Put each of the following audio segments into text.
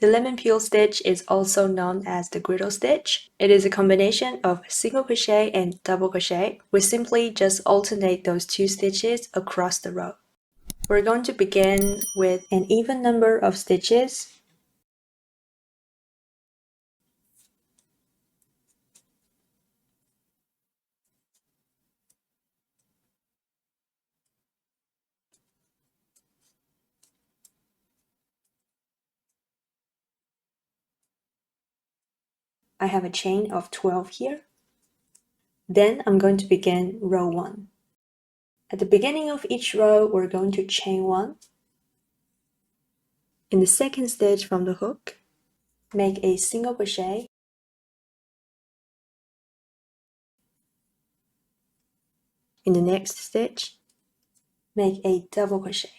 The lemon peel stitch is also known as the griddle stitch. It is a combination of single crochet and double crochet. We simply just alternate those two stitches across the row. We're going to begin with an even number of stitches. I have a chain of 12 here. Then I'm going to begin row 1. At the beginning of each row, we're going to chain 1. In the second stitch from the hook, make a single crochet. In the next stitch, make a double crochet.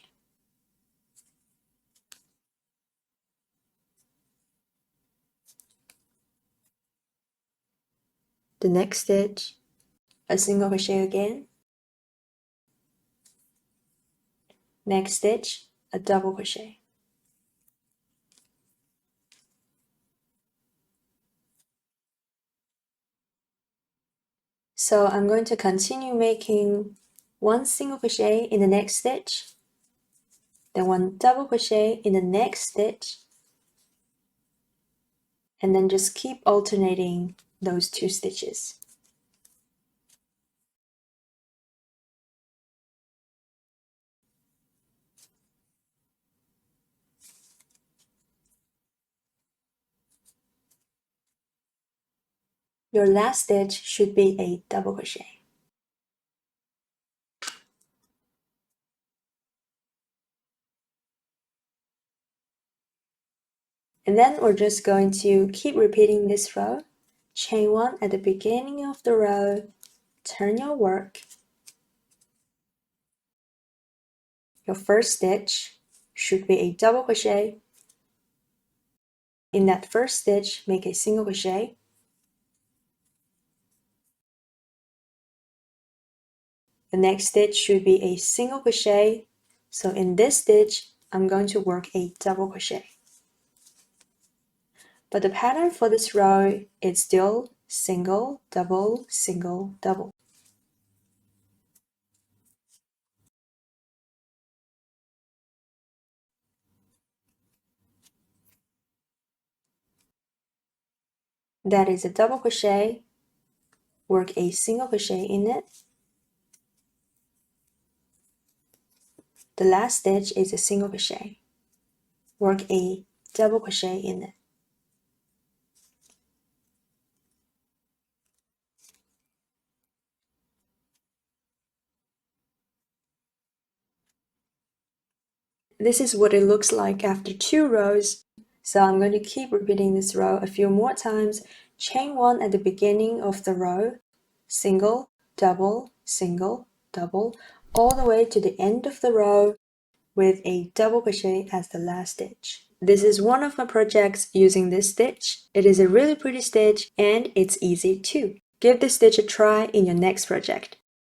The next stitch, a single crochet again. Next stitch, a double crochet. So I'm going to continue making one single crochet in the next stitch, then one double crochet in the next stitch, and then just keep alternating those two stitches. Your last stitch should be a double crochet. And then we're just going to keep repeating this row. Chain 1 at the beginning of the row, turn your work. Your first stitch should be a double crochet. In that first stitch, make a single crochet. The next stitch should be a single crochet. So in this stitch, I'm going to work a double crochet. But the pattern for this row is still single, double, single, double. That is a double crochet, work a single crochet in it. The last stitch is a single crochet, work a double crochet in it. This is what it looks like after 2 rows. So I'm going to keep repeating this row a few more times. Chain 1 at the beginning of the row, single, double, single, double, all the way to the end of the row with a double crochet as the last stitch. This is one of my projects using this stitch. It is a really pretty stitch and it's easy too. Give this stitch a try in your next project.